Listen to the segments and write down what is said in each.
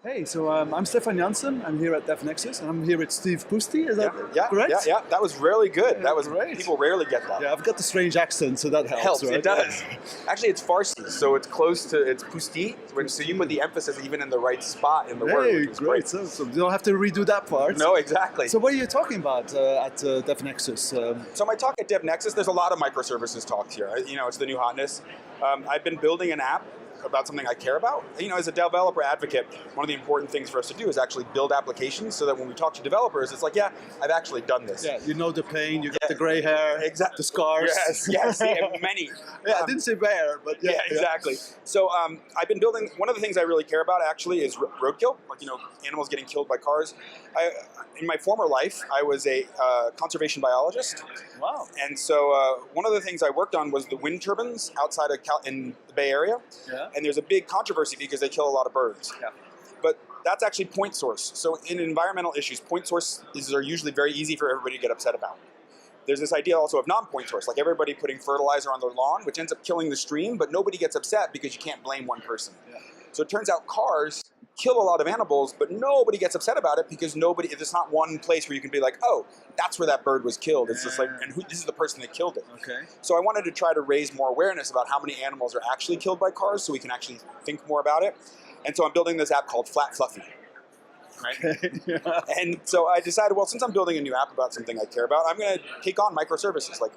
Hey, so I'm Stephan Janssen. I'm here at DevNexus, and I'm here with Steve Pousty. Is that Yeah, correct? yeah. That was really good. Yeah, That was great. People rarely get that. Yeah, I've got the strange accent, so that helps. Right? It does. Actually, it's Farsi, so it's close to it's Pusti. So you put the emphasis even in the right spot in the word, Hey, which is great. So you don't have to redo that part. No, exactly. So what are you talking about at DevNexus? So my talk at DevNexus, there's a lot of microservices talks here. It's the new hotness. I've been building an app about something I care about. As a developer advocate, one of the important things for us to do is actually build applications so that when we talk to developers, it's like, yeah, I've actually done this. Yeah, you know the pain, you got the gray hair, exactly. the scars. Yes, many. Yeah, I didn't say where, but yeah. Exactly. So I've been building, one of the things I really care about actually is roadkill, animals getting killed by cars. In my former life, I was a conservation biologist. Wow. And so one of the things I worked on was the wind turbines outside of in the Bay Area. Yeah. And there's a big controversy because they kill a lot of birds. Yeah. But that's actually point source. So in environmental issues, point sources are usually very easy for everybody to get upset about. There's this idea also of non-point source, like everybody putting fertilizer on their lawn, which ends up killing the stream, but nobody gets upset because you can't blame one person. Yeah. So it turns out cars kill a lot of animals, but nobody gets upset about it because there's not one place where you can be like, oh, that's where that bird was killed. It's just like, and this is the person that killed it. Okay. So I wanted to try to raise more awareness about how many animals are actually killed by cars so we can actually think more about it. And so I'm building this app called Flat Fluffy. Right? Yeah. And so I decided, well, since I'm building a new app about something I care about, I'm going to take on microservices. Like,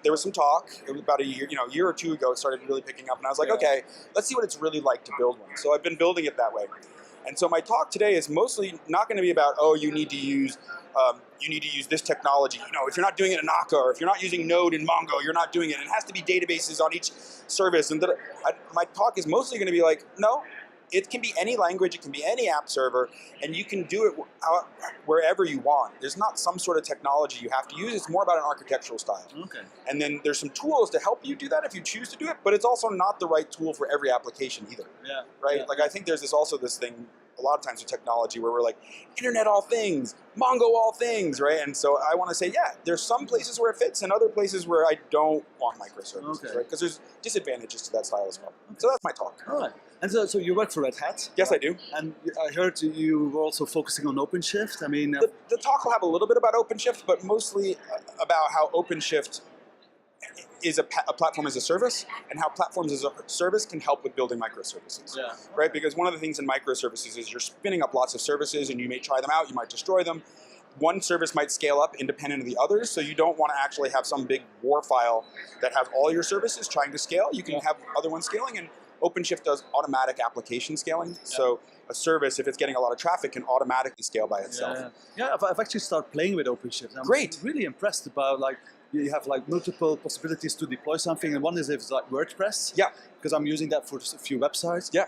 there was some talk. It was about a year or two ago. It started really picking up, and I was like, okay, let's see what it's really like to build one. So I've been building it that way. And so my talk today is mostly not going to be about, oh, you need to use this technology. If you're not doing it in Akka, or if you're not using Node in Mongo, you're not doing it. It has to be databases on each service. And my talk is mostly going to be like, no. It can be any language, it can be any app server, and you can do it wherever you want. There's not some sort of technology you have to use, it's more about an architectural style. Okay. And then there's some tools to help you do that if you choose to do it, but it's also not the right tool for every application either. Yeah. Right? Yeah. Like I think there's this thing a lot of times with technology where we're like, Internet all things, Mongo all things, right? And so I want to say, yeah, there's some places where it fits and other places where I don't want microservices, right? Because there's disadvantages to that style as well. Okay. So that's my talk. All right. And so you work for RedHat? Yes, I do. And I heard you were also focusing on OpenShift. I mean, the talk will have a little bit about OpenShift, but mostly about how OpenShift is a platform as a service, and how platforms as a service can help with building microservices. Yeah. Right? Because one of the things in microservices is you're spinning up lots of services, and you may try them out, you might destroy them. One service might scale up independent of the others, so you don't want to actually have some big war file that has all your services trying to scale. You can have other ones scaling, and OpenShift does automatic application scaling. Yeah. So a service, if it's getting a lot of traffic, can automatically scale by itself. Yeah, I've actually started playing with OpenShift. I'm Great. Really impressed about you have multiple possibilities to deploy something, and one is if it's like WordPress. Yeah. Because I'm using that for a few websites. Yeah.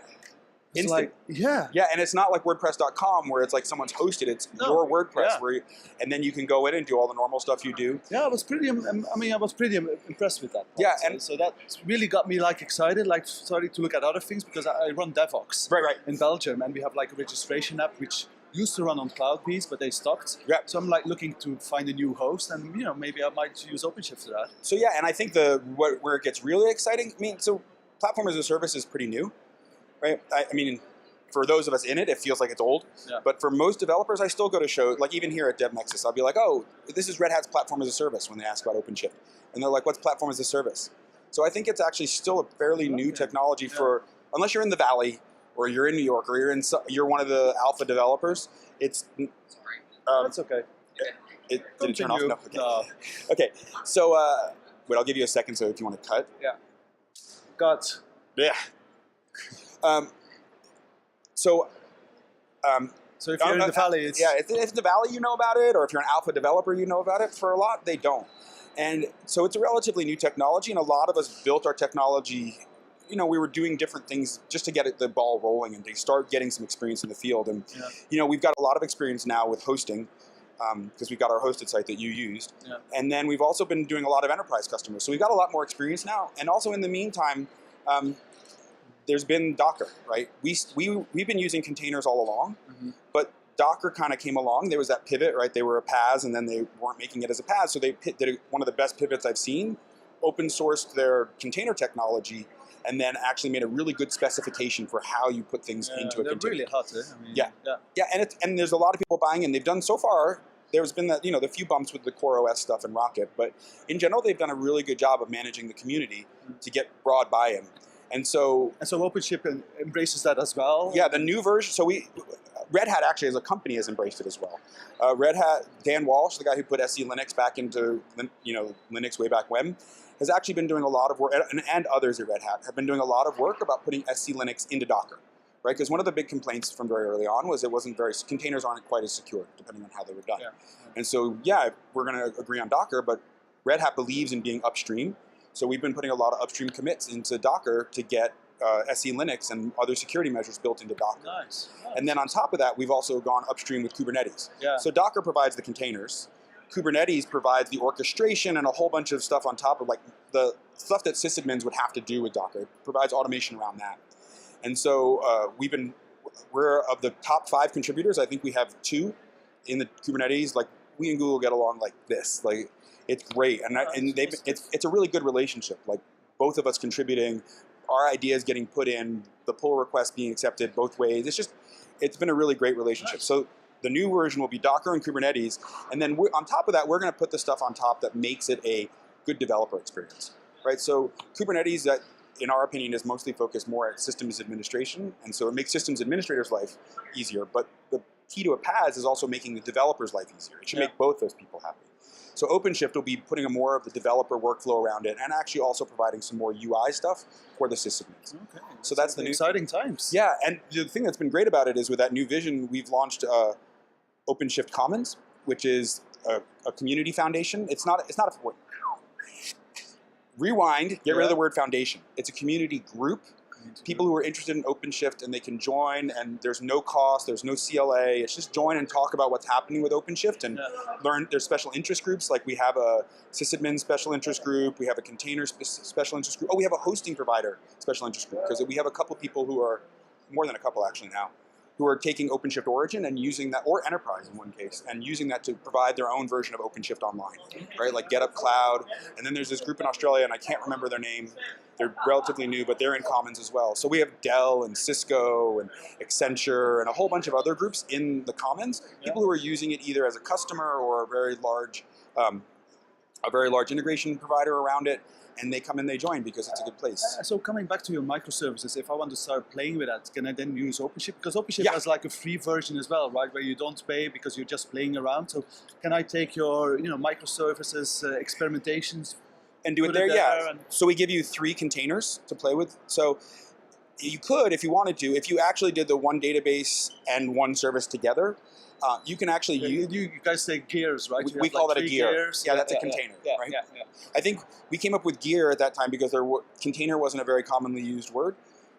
It's yeah, and it's not like WordPress.com where it's like someone's hosted. It's your WordPress and then you can go in and do all the normal stuff you do. Yeah, I was pretty impressed with that part. Yeah, and so that really got me excited, starting to look at other things, because I run Voxxed in Belgium, and we have a registration app which used to run on CloudBees, but they stopped. Yeah. So I'm looking to find a new host, and maybe I might use OpenShift for that. So yeah, and I think where it gets really exciting, so platform as a service is pretty new. Right? I mean, for those of us in it, it feels like it's old. Yeah. But for most developers, I still go to shows, even here at DevNexus, I'll be like, oh, this is Red Hat's platform as a service when they ask about OpenShift. And they're like, what's platform as a service? So I think it's actually still a fairly new technology unless you're in the Valley, or you're in New York, or you're one of the alpha developers. It's that's okay. Did it turn off? No. Okay. No. Okay. So wait, I'll give you a second. So if you want to cut. Yeah. Got. Yeah. So if you're in the Valley, it's... Yeah, if in the Valley you know about it, or if you're an alpha developer you know about it. For a lot, they don't. And so it's a relatively new technology, and a lot of us built our technology, we were doing different things just to get the ball rolling and to start getting some experience in the field. And, we've got a lot of experience now with hosting, because we've got our hosted site that you used. Yeah. And then we've also been doing a lot of enterprise customers. So we've got a lot more experience now. And also in the meantime, there's been Docker, right? We've been using containers all along, but Docker kind of came along. There was that pivot, right? They were a PaaS, and then they weren't making it as a PaaS, so they did one of the best pivots I've seen, open sourced their container technology, and then actually made a really good specification for how you put things into a they're container. really hot, eh? I mean, Yeah, and there's a lot of people buying in. They've done so far. There's been the few bumps with the Core OS stuff and Rocket, but in general, they've done a really good job of managing the community to get broad buy-in. And so OpenShift embraces that as well. Yeah, the new version. So RedHat actually as a company has embraced it as well. RedHat, Dan Walsh, the guy who put SE Linux back into Linux way back when, has actually been doing a lot of work, and others at RedHat have been doing a lot of work about putting SE Linux into Docker, right? Because one of the big complaints from very early on was containers aren't quite as secure depending on how they were done. Yeah. And so we're going to agree on Docker, but Red Hat believes in being upstream. So we've been putting a lot of upstream commits into Docker to get SE Linux and other security measures built into Docker. Nice. And then on top of that, we've also gone upstream with Kubernetes. Yeah. So Docker provides the containers. Kubernetes provides the orchestration and a whole bunch of stuff on top of like the stuff that sysadmins would have to do with Docker. It provides automation around that. And so we're of the top 5 contributors. I think we have 2 in the Kubernetes. Like we and Google get along like this. Like it's great, and it's a really good relationship. Like both of us contributing, our ideas getting put in, the pull request being accepted both ways. It's been a really great relationship. So the new version will be Docker and Kubernetes, and then on top of that, we're going to put the stuff on top that makes it a good developer experience, right? So Kubernetes, that in our opinion, is mostly focused more at systems administration, and so it makes systems administrators' life easier. But the key to a PaaS is also making the developer's life easier. It should make both those people happy. So OpenShift will be putting more of the developer workflow around it, and actually also providing some more UI stuff for the sysadmins. Okay. So that's the new exciting times. Yeah, and the thing that's been great about it is with that new vision, we've launched OpenShift Commons, which is a community foundation. It's not a rewind. Get rid of the word foundation. It's a community group. People who are interested in OpenShift, and they can join, and there's no cost, there's no CLA. It's just join and talk about what's happening with OpenShift and learn. There's special interest groups, like we have a sysadmin special interest group, we have a container special interest group. Oh, we have a hosting provider special interest group, because we have a couple people who are, more than a couple actually now, who are taking OpenShift Origin and using that, or Enterprise in one case, and using that to provide their own version of OpenShift online, right? Like GetUp Cloud. And then there's this group in Australia, and I can't remember their name. They're relatively new, but they're in Commons as well. So we have Dell and Cisco and Accenture and a whole bunch of other groups in the Commons, people who are using it either as a customer or a very large integration provider around it. And they come and they join because it's a good place. So coming back to your microservices, if I want to start playing with that, can I then use OpenShift? Because OpenShift has like a free version as well, right? Where you don't pay because you're just playing around. So can I take your microservices experimentations and do it there? Yeah. So we give you 3 containers to play with. So you could, if you wanted to, if you actually did the one database and one service together, you can actually use... You guys say gears, right? We call that a gear. Gears. Yeah, that's a container, right? Yeah. I think we came up with gear at that time because container wasn't a very commonly used word.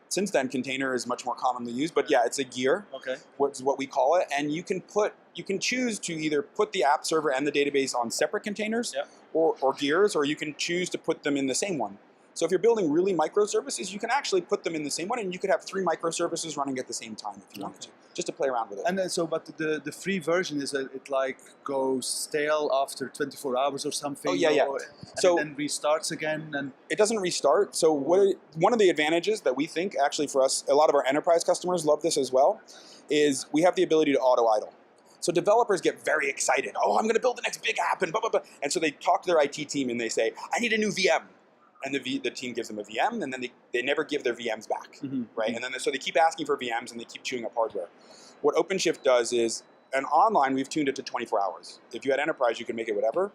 Since then, container is much more commonly used, but yeah, it's a gear. Okay. What's what we call it, and you can choose to either put the app server and the database on separate containers, or gears, or you can choose to put them in the same one. So if you're building really microservices, you can actually put them in the same one, and you could have 3 microservices running at the same time if you wanted to, just to play around with it. And then, but the free version is it like goes stale after 24 hours or something? Oh yeah. So it then restarts again, and it doesn't restart. So one of the advantages that we think actually for us, a lot of our enterprise customers love this as well, is we have the ability to auto idle. So developers get very excited. Oh, I'm going to build the next big app, and blah blah blah. And so they talk to their IT team and they say, I need a new VM. And the team gives them a VM, and then they never give their VMs back, right? And then so they keep asking for VMs, and they keep chewing up hardware. What OpenShift does is, and online we've tuned it to 24 hours. If you had enterprise, you can make it whatever.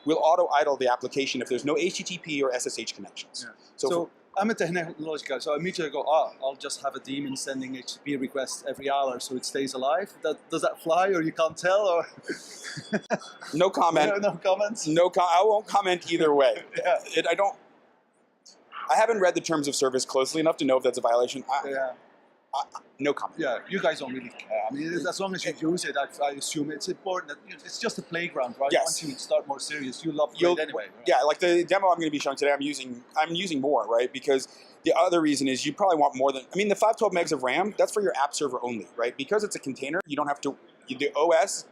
We'll auto idle the application if there's no HTTP or SSH connections. So I'm a technology guy, so I immediately go, I'll just have a daemon sending HTTP requests every hour so it stays alive. Does that fly, or you can't tell? Or no comment. No comments. I won't comment either way. I haven't read the terms of service closely enough to know if that's a violation. No comment. Yeah, you guys don't really care. I mean, as long as you use it, I assume it's important that it's just a playground, right? Yes. Once you start more serious, you love it anyway. Right? Yeah, like the demo I'm going to be showing today, I'm using more, right? Because the other reason is you probably want more than, the 512 megs of RAM, that's for your app server only, right? Because it's a container, you don't have to, the OS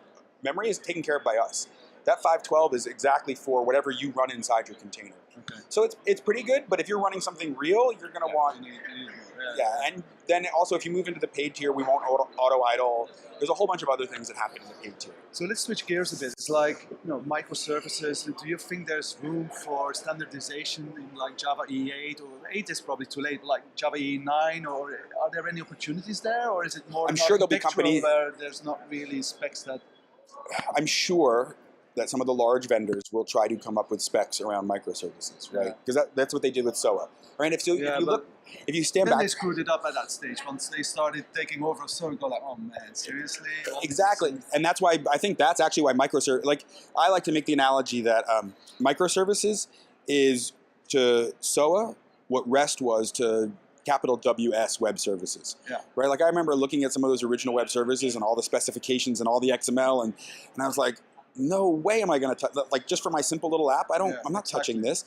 memory is taken care of by us. That 512 is exactly for whatever you run inside your container. Okay. So it's pretty good, but if you're running something real, you're going to want... And then also if you move into the paid tier, we won't auto idle. There's a whole bunch of other things that happen in the paid tier. So let's switch gears a bit. It's like, microservices. Do you think there's room for standardization in like Java EE8, or 8 is probably too late, but like Java EE9, or are there any opportunities there, or is it more? I'm sure there'll be companies where there's not really specs that. I'm sure that some of the large vendors will try to come up with specs around microservices, right? Because that's what they did with SOA, right? If you stand back, they screwed it up at that stage once they started taking over SOA. Go like, oh man, seriously? Exactly, and that's why I think that's actually why microservices. Like I like to make the analogy that microservices is to SOA what REST was to capital WS web services, right? Like I remember looking at some of those original web services and all the specifications and all the XML, and I was like, no way am I going to touch, like just for my simple little app, I'm not touching this.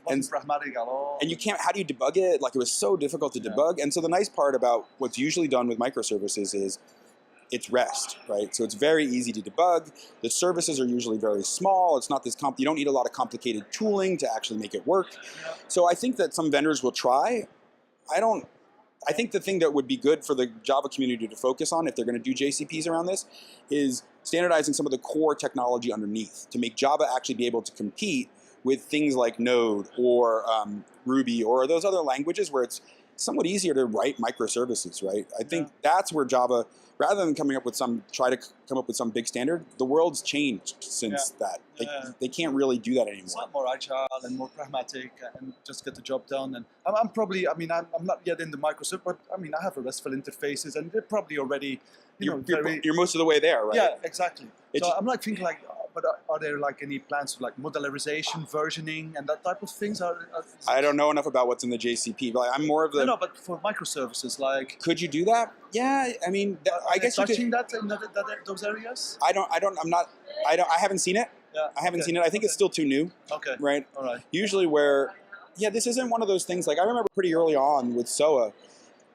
And pragmatic at all. And you can't, how do you debug it? Like it was so difficult to debug. And so the nice part about what's usually done with microservices is it's REST, right? So it's very easy to debug. The services are usually very small. It's not this you don't need a lot of complicated tooling to actually make it work. So I think that some vendors will try. I think the thing that would be good for the Java community to focus on if they're going to do JCPs around this is standardizing some of the core technology underneath to make Java actually be able to compete with things like Node or Ruby or those other languages where it's somewhat easier to write microservices, right? I think that's where Java, rather than try to come up with some big standard, the world's changed since that. They can't really do that anymore. It's not more agile and more pragmatic and just get the job done. And I'm probably, I'm not yet in the microservice, but I have RESTful interfaces and they're probably already, you're most of the way there, right? Yeah, exactly. So I'm like thinking like, but are there like any plans for like modularization, versioning, and that type of things? I don't know enough about what's in the JCP, but I'm more of the. No, but for microservices, like. Could you do that? Yeah, I mean, I guess you could. Touching that in those areas? I haven't seen it. Yeah. I haven't seen it. I think it's still too new. Okay. Right. All right. Usually, this isn't one of those things. Like I remember pretty early on with SOA.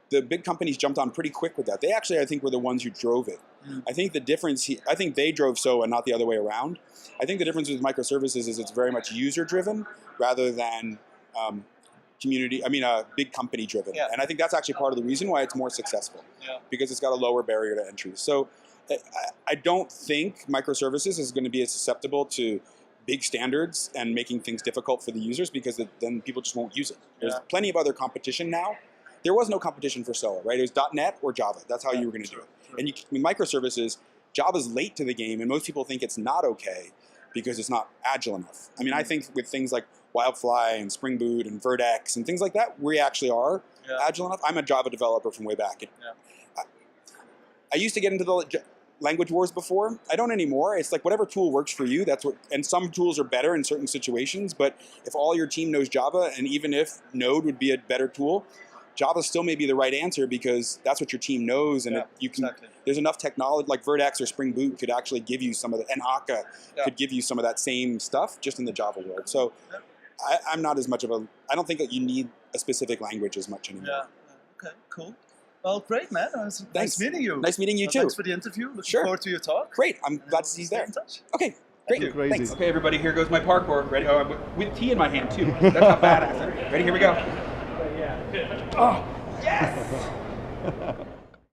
The big companies jumped on pretty quick with that. They actually, I think, were the ones who drove it. I think the difference, I think they drove SOA, not the other way around. I think the difference with microservices is it's very much user-driven rather than big company-driven. Yeah. And I think that's actually part of the reason why it's more successful, because it's got a lower barrier to entry. So I don't think microservices is going to be as susceptible to big standards and making things difficult for the users, because then people just won't use it. There's plenty of other competition now. There was no competition for SOA, right? It was .NET or Java. That's how you were going to do it. And microservices, Java's late to the game, and most people think it's not okay because it's not agile enough. I mean, I think with things like Wildfly and Spring Boot and Vertex and things like that, we actually are agile enough. I'm a Java developer from way back. I used to get into the language wars before. I don't anymore. It's like whatever tool works for you, that's what, and some tools are better in certain situations, but if all your team knows Java, and even if Node would be a better tool, Java still may be the right answer because that's what your team knows, and there's enough technology, like Vertex or Spring Boot could actually give you some of and Akka could give you some of that same stuff just in the Java world. So I'm not as much of I don't think that you need a specific language as much anymore. Okay, cool. Well, great, man. Nice meeting you. Nice meeting you too. Thanks for the interview. Looking forward to your talk. Great. I'm glad to see you there. In touch. Okay. Great. Thanks. Okay, everybody, here goes my parkour. Ready? With tea in my hand too. That's how badass. Ready? Here we go. Oh, yes!